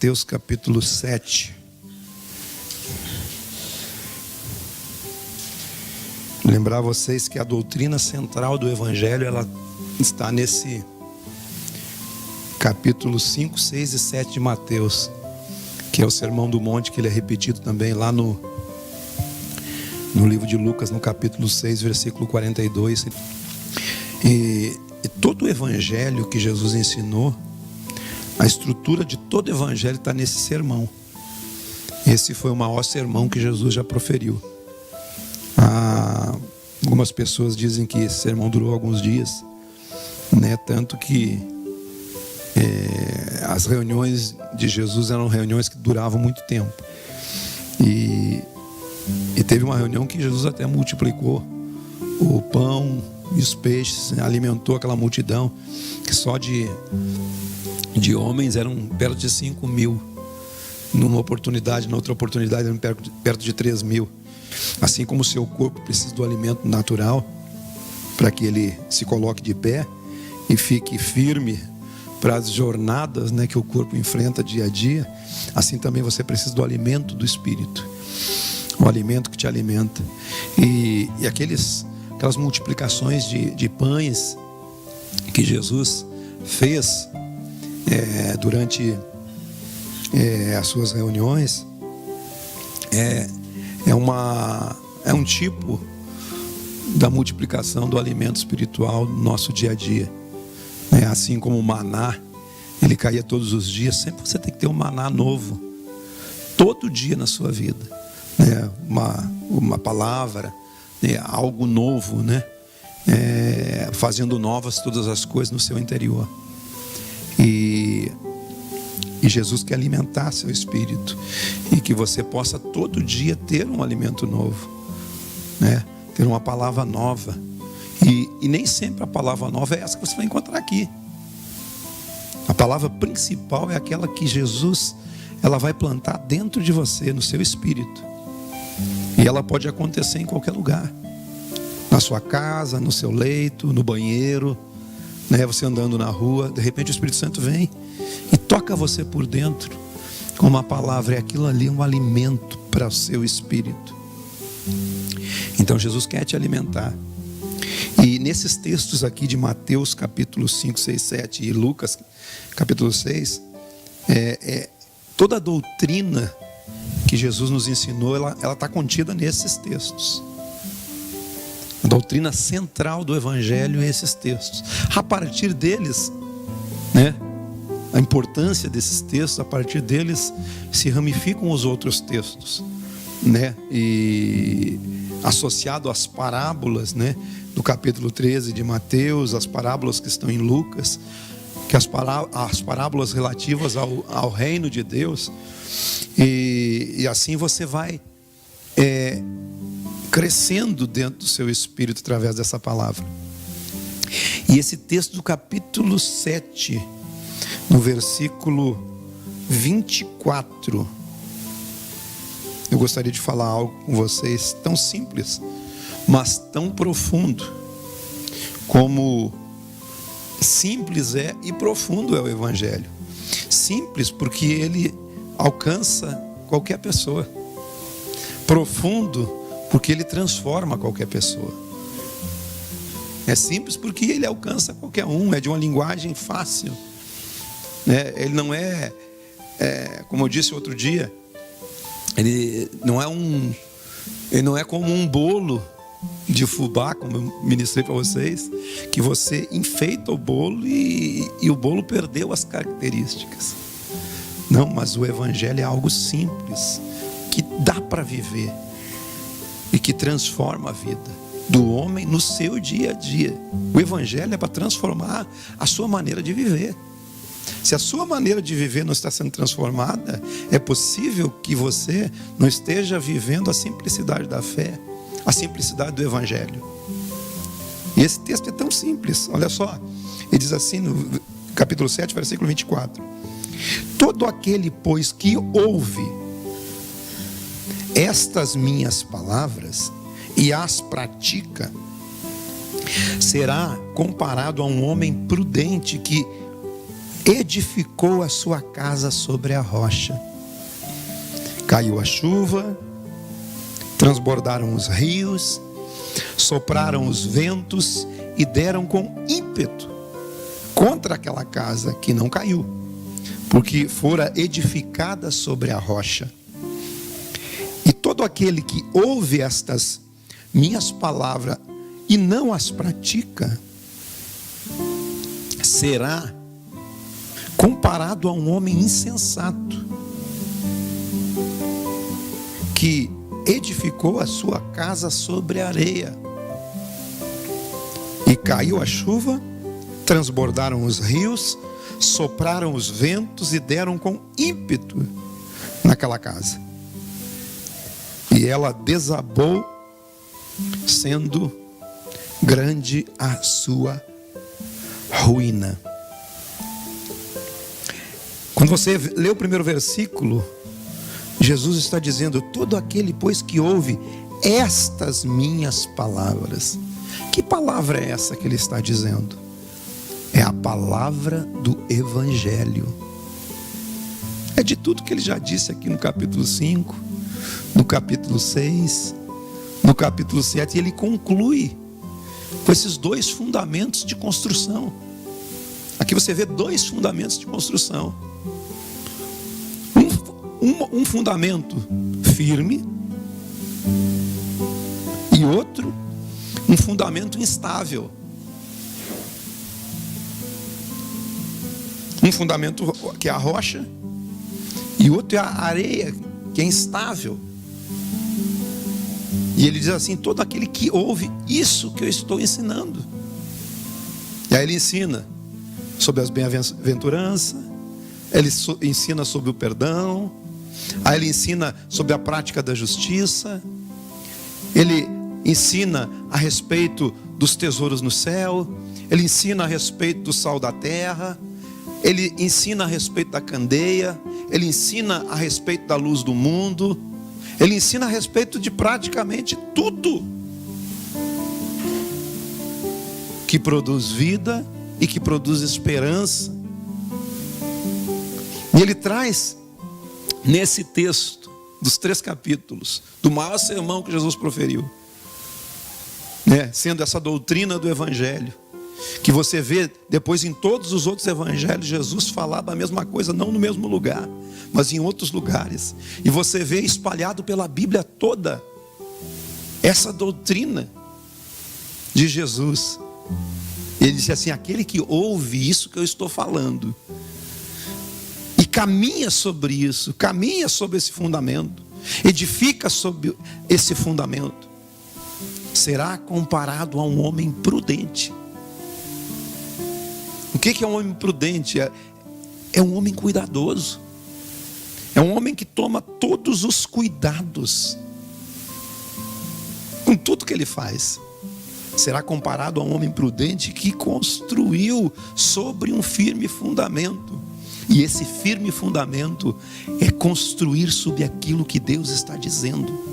Mateus capítulo 7. Lembrar vocês que a doutrina central do Evangelho, ela está nesse capítulo 5, 6 e 7 de Mateus, que é o Sermão do Monte, que ele é repetido também lá no livro de Lucas, no capítulo 6, versículo 42. E todo o Evangelho que Jesus ensinou, a estrutura de todo o Evangelho está nesse sermão. Esse foi o maior sermão que Jesus já proferiu. Algumas pessoas dizem que esse sermão durou alguns dias, né? Tanto que as reuniões de Jesus eram reuniões que duravam muito tempo. E teve uma reunião que Jesus até multiplicou o pão e os peixes, né? Alimentou aquela multidão, que só de homens eram perto de 5.000. Numa oportunidade, na outra oportunidade eram perto de 3.000. Assim como o seu corpo precisa do alimento natural para que ele se coloque de pé e fique firme para as jornadas, né, que o corpo enfrenta dia a dia, assim também você precisa do alimento do Espírito, o alimento que te alimenta. E aquelas multiplicações de pães que Jesus fez durante as suas reuniões é um tipo da multiplicação do alimento espiritual no nosso dia a dia. Assim como o maná, ele caía todos os dias, sempre você tem que ter um maná novo, todo dia na sua vida, né? Uma palavra, né? Algo novo, né? Fazendo novas todas as coisas no seu interior. E Jesus quer alimentar seu espírito, e que você possa todo dia ter um alimento novo, né? Ter uma palavra nova. E nem sempre a palavra nova é essa que você vai encontrar aqui. A palavra principal é aquela que Jesus, ela vai plantar dentro de você, no seu espírito. E ela pode acontecer em qualquer lugar, na sua casa, no seu leito, no banheiro, né? Você andando na rua, de repente o Espírito Santo vem e toca você por dentro com uma palavra, e aquilo ali é um alimento para o seu espírito. Então Jesus quer te alimentar. E nesses textos aqui de Mateus capítulo 5, 6, 7 e Lucas capítulo 6, toda a doutrina que Jesus nos ensinou, ela está contida nesses textos. A doutrina central do Evangelho é esses textos. A partir deles, né, a importância desses textos, a partir deles se ramificam os outros textos, né? E associado às parábolas, né, do capítulo 13 de Mateus, as parábolas que estão em Lucas, que as parábolas relativas ao reino de Deus, e assim você vai crescendo dentro do seu espírito através dessa palavra. E esse texto do capítulo 7, no versículo 24, eu gostaria de falar algo com vocês tão simples, mas tão profundo. Como simples é e profundo é o Evangelho. Simples porque ele alcança qualquer pessoa. Profundo porque ele transforma qualquer pessoa. É simples porque ele alcança qualquer um. É de uma linguagem fácil, né? Ele não como eu disse outro dia, ele não é como um bolo de fubá, como eu ministrei para vocês, que você enfeita o bolo e o bolo perdeu as características. Não, mas o Evangelho é algo simples, que dá para viver e que transforma a vida do homem no seu dia a dia. O Evangelho é para transformar a sua maneira de viver. Se a sua maneira de viver não está sendo transformada, é possível que você não esteja vivendo a simplicidade da fé, a simplicidade do Evangelho. E esse texto é tão simples, olha só. Ele diz assim no capítulo 7, versículo 24: todo aquele, pois, que ouve estas minhas palavras e as pratica, será comparado a um homem prudente que edificou a sua casa sobre a rocha. Caiu a chuva, transbordaram os rios, sopraram os ventos e deram com ímpeto contra aquela casa que não caiu, porque fora edificada sobre a rocha. E todo aquele que ouve estas minhas palavras e não as pratica, será comparado a um homem insensato, que edificou a sua casa sobre a areia. E caiu a chuva, transbordaram os rios, sopraram os ventos e deram com ímpeto naquela casa. E ela desabou, sendo grande a sua ruína. Quando você lê o primeiro versículo, Jesus está dizendo: todo aquele, pois, que ouve estas minhas palavras. Que palavra é essa que ele está dizendo? É a palavra do Evangelho. É de tudo que ele já disse aqui no capítulo 5, no capítulo 6, no capítulo 7. E ele conclui com esses dois fundamentos de construção. Aqui você vê dois fundamentos de construção. Um fundamento firme e outro um fundamento instável. Um fundamento que é a rocha e outro é a areia, que é instável. E ele diz assim: todo aquele que ouve isso que eu estou ensinando. E aí ele ensina sobre as bem-aventuranças, ele ensina sobre o perdão, aí ele ensina sobre a prática da justiça, ele ensina a respeito dos tesouros no céu, ele ensina a respeito do sal da terra, ele ensina a respeito da candeia, ele ensina a respeito da luz do mundo, ele ensina a respeito de praticamente tudo que produz vida e que produz esperança. E ele traz nesse texto dos 3 capítulos do maior sermão que Jesus proferiu, sendo essa doutrina do Evangelho, que você vê depois em todos os outros evangelhos, Jesus falava a mesma coisa, não no mesmo lugar, mas em outros lugares. E você vê espalhado pela Bíblia toda essa doutrina de Jesus. Ele disse assim: aquele que ouve isso que eu estou falando e caminha sobre isso, caminha sobre esse fundamento, edifica sobre esse fundamento, será comparado a um homem prudente. O que é um homem prudente? É um homem cuidadoso. É um homem que toma todos os cuidados com tudo que ele faz. Será comparado a um homem prudente que construiu sobre um firme fundamento. E esse firme fundamento é construir sobre aquilo que Deus está dizendo.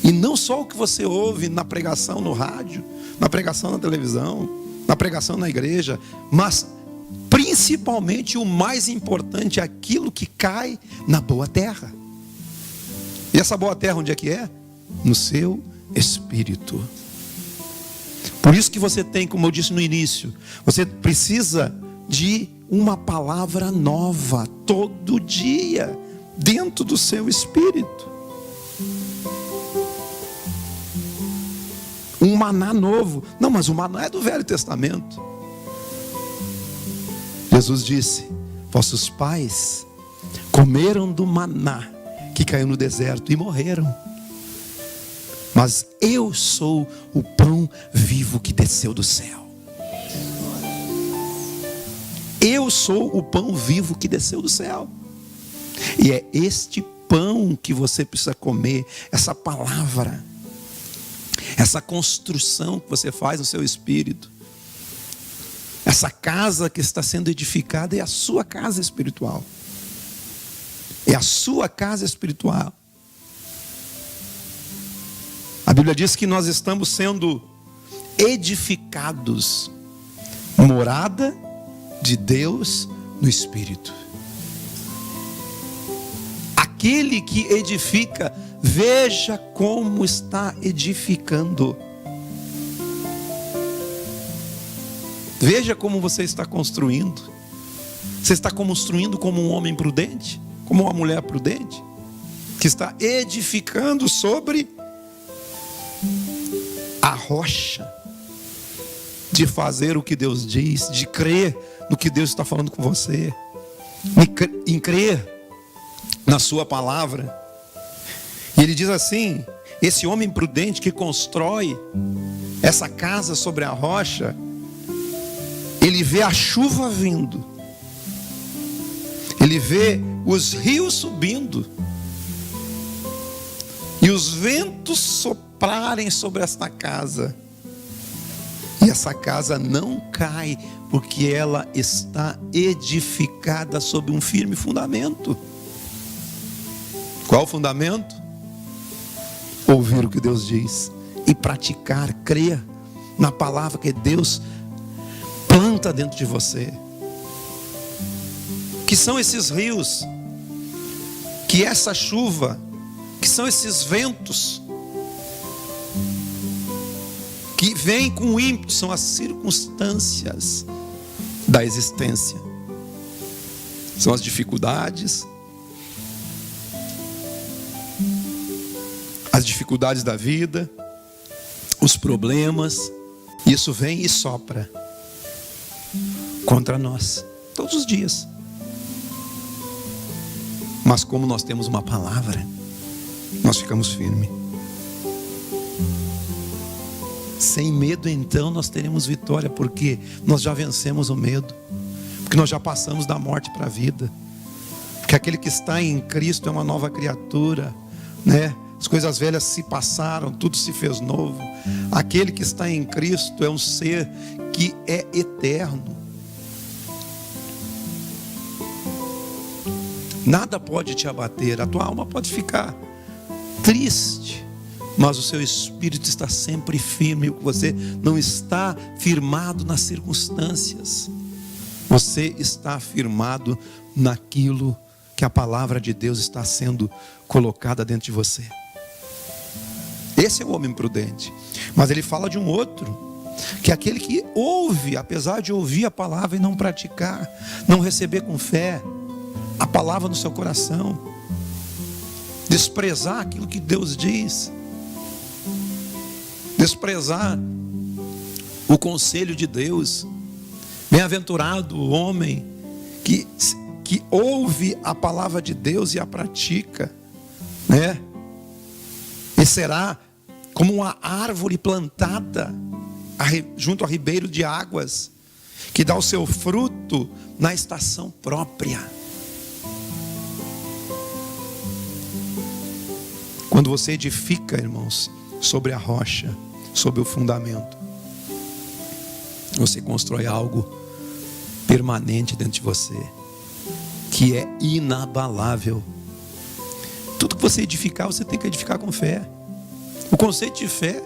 E não só o que você ouve na pregação no rádio, na pregação na televisão, na pregação na igreja, mas principalmente o mais importante, aquilo que cai na boa terra. E essa boa terra onde é que é? No seu espírito. Por isso que você tem, como eu disse no início, você precisa de uma palavra nova todo dia dentro do seu espírito. Um maná novo. Não, mas o maná é do Velho Testamento. Jesus disse: vossos pais comeram do maná que caiu no deserto e morreram. Mas eu sou o pão vivo que desceu do céu. Eu sou o pão vivo que desceu do céu. E é este pão que você precisa comer, essa palavra, essa construção que você faz no seu espírito, essa casa que está sendo edificada é a sua casa espiritual. É a sua casa espiritual. A Bíblia diz que nós estamos sendo edificados, morada de Deus no Espírito. Aquele que edifica, veja como está edificando. Veja como você está construindo. Você está construindo como um homem prudente, como uma mulher prudente, que está edificando sobre a rocha, de fazer o que Deus diz, de crer no que Deus está falando com você, em crer na sua palavra. E ele diz assim: esse homem prudente que constrói essa casa sobre a rocha, ele vê a chuva vindo, ele vê os rios subindo e os ventos soprarem sobre esta casa, e essa casa não cai, porque ela está edificada sobre um firme fundamento. Qual o fundamento? Ouvir o que Deus diz e praticar, crer na palavra que Deus planta dentro de você. Que são esses rios, que essa chuva, que são esses ventos que vêm com ímpeto, são as circunstâncias da existência, são as dificuldades, da vida, os problemas. Isso vem e sopra contra nós todos os dias. Mas como nós temos uma palavra, nós ficamos firmes. Sem medo, então, nós teremos vitória, porque nós já vencemos o medo, porque nós já passamos da morte para a vida, porque aquele que está em Cristo é uma nova criatura, né? As coisas velhas se passaram, tudo se fez novo. Aquele que está em Cristo é um ser que é eterno. Nada pode te abater. A tua alma pode ficar triste, mas o seu espírito está sempre firme. Você não está firmado nas circunstâncias. Você está firmado naquilo que a palavra de Deus está sendo colocada dentro de você. Esse é o homem prudente. Mas ele fala de um outro, que é aquele que ouve, apesar de ouvir a palavra e não praticar, não receber com fé a palavra no seu coração, desprezar aquilo que Deus diz, desprezar o conselho de Deus. Bem-aventurado o homem que ouve a palavra de Deus e a pratica, né? E será como uma árvore plantada junto a ribeiro de águas, que dá o seu fruto na estação própria. Quando você edifica, irmãos, sobre a rocha, sobre o fundamento, você constrói algo permanente dentro de você, que é inabalável. Tudo que você edificar, você tem que edificar com fé. O conceito de fé,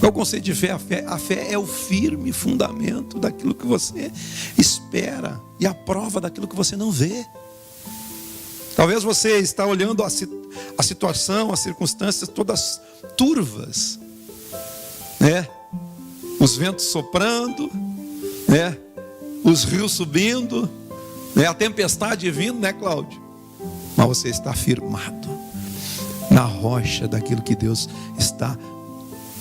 qual é o conceito de fé? A fé é o firme fundamento daquilo que você espera e a prova daquilo que você não vê. Talvez você está olhando a situação, as circunstâncias todas turvas, né? Os ventos soprando, né? Os rios subindo, né? A tempestade vindo, né, Cláudio? Mas você está firmado na rocha daquilo que Deus está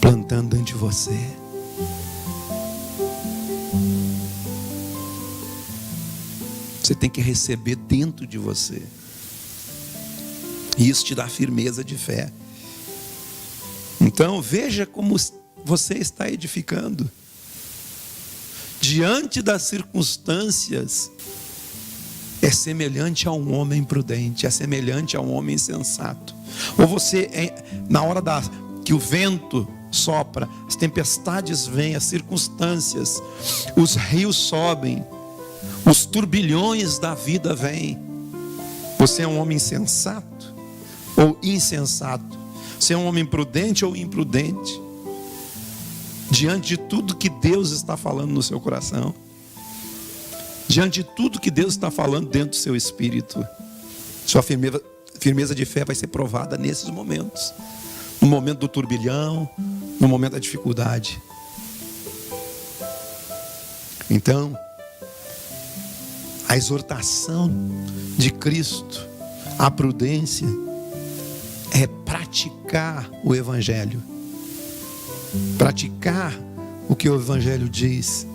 plantando dentro de você. Você tem que receber dentro de você. E isso te dá firmeza de fé. Então veja como você está edificando. Diante das circunstâncias, é semelhante a um homem prudente, é semelhante a um homem sensato. Ou você, na hora que o vento sopra, as tempestades vêm, as circunstâncias, os rios sobem, os turbilhões da vida vêm. Você é um homem sensato ou insensato? Você é um homem prudente ou imprudente? diante de tudo que Deus está falando no seu coração, diante de tudo que Deus está falando dentro do seu espírito, sua firmeza de fé vai ser provada nesses momentos, no momento do turbilhão, no momento da dificuldade. Então, a exortação de Cristo à prudência é praticar o Evangelho, praticar o que o Evangelho diz,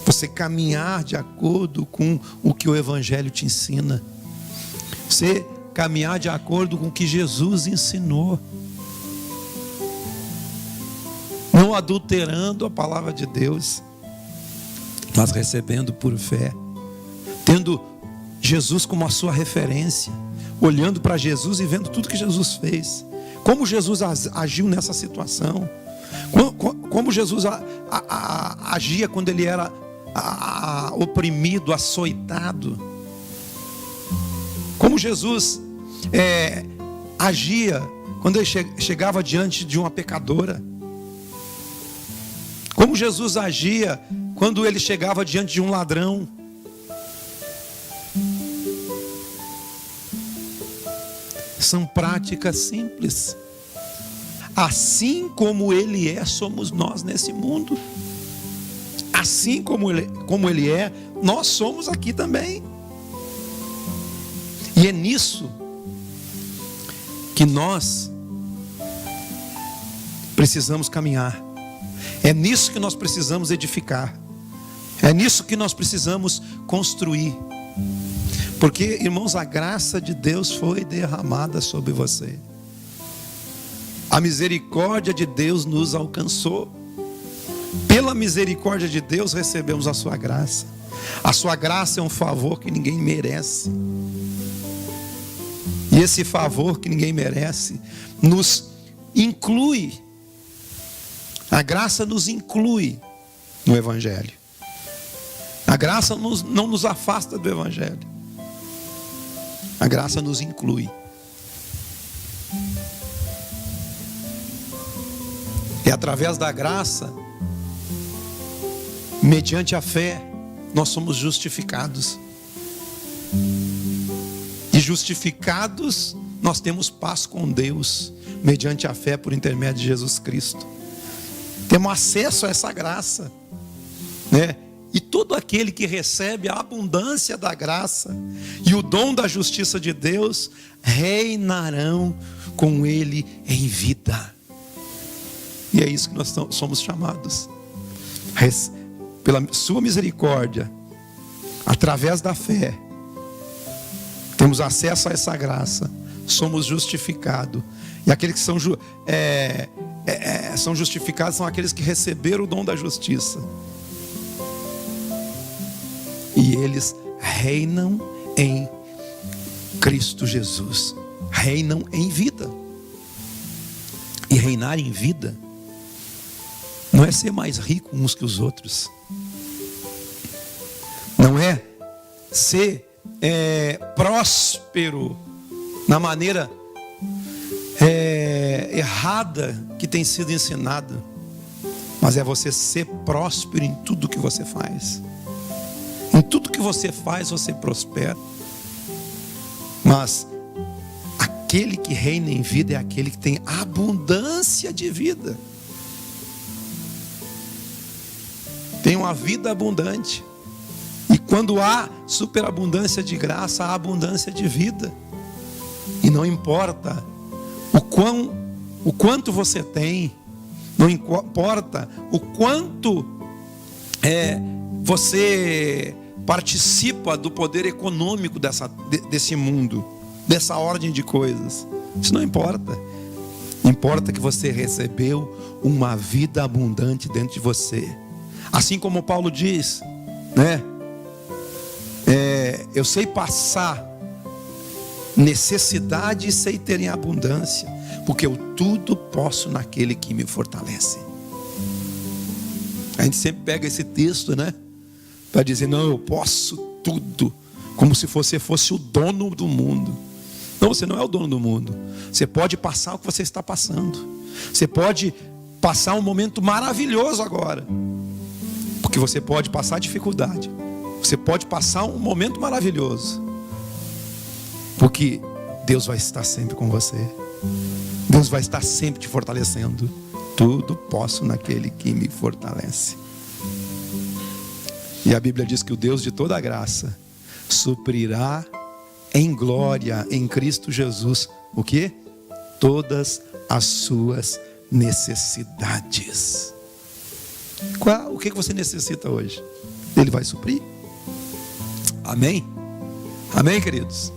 você caminhar de acordo com o que o Evangelho te ensina, você caminhar de acordo com o que Jesus ensinou, não adulterando a palavra de Deus, mas recebendo por fé, tendo Jesus como a sua referência, olhando para Jesus e vendo tudo que Jesus fez, como Jesus agiu nessa situação, como Jesus agia quando ele era oprimido, açoitado, como Jesus agia quando ele chegava diante de uma pecadora, como Jesus agia quando ele chegava diante de um ladrão. São práticas simples. Assim como ele é, somos nós nesse mundo. Assim como ele é, nós somos aqui também. E é nisso que nós precisamos caminhar. É nisso que nós precisamos edificar. É nisso que nós precisamos construir. Porque, irmãos, a graça de Deus foi derramada sobre você. A misericórdia de Deus nos alcançou. Pela misericórdia de Deus recebemos a sua graça. A sua graça é um favor que ninguém merece. E esse favor que ninguém merece nos inclui. A graça nos inclui no Evangelho. A graça não nos afasta do Evangelho. A graça nos inclui. É através da graça, mediante a fé, nós somos justificados. E justificados, nós temos paz com Deus, mediante a fé por intermédio de Jesus Cristo. Temos acesso a essa graça, né? E todo aquele que recebe a abundância da graça e o dom da justiça de Deus, reinarão com Ele em vida. E é isso que nós somos chamados. Pela sua misericórdia, através da fé, temos acesso a essa graça, somos justificados. E aqueles que são justificados são aqueles que receberam o dom da justiça. E eles reinam em Cristo Jesus. Reinam em vida. E reinar em vida não é ser mais rico uns que os outros. Não é ser próspero na maneira errada que tem sido ensinada. Mas é você ser próspero em tudo que você faz. Em tudo que você faz, você prospera. Mas aquele que reina em vida é aquele que tem abundância de vida. Tem uma vida abundante. E quando há superabundância de graça, há abundância de vida. E não importa o quanto você tem, não importa o quanto você participa do poder econômico desse mundo, dessa ordem de coisas. Isso não importa. Importa que você recebeu uma vida abundante dentro de você. Assim como Paulo diz, né? Eu sei passar necessidade e sei ter em abundância, porque eu tudo posso naquele que me fortalece. A gente sempre pega esse texto, né? Para dizer, não, eu posso tudo, como se você fosse o dono do mundo. Não, você não é o dono do mundo. Você pode passar o que você está passando. Você pode passar um momento maravilhoso agora. Porque você pode passar dificuldade. Você pode passar um momento maravilhoso. Porque Deus vai estar sempre com você. Deus vai estar sempre te fortalecendo. Tudo posso naquele que me fortalece. E a Bíblia diz que o Deus de toda graça suprirá em glória em Cristo Jesus o quê? Todas as suas necessidades. O que você necessita hoje? Ele vai suprir. Amém? Amém, queridos?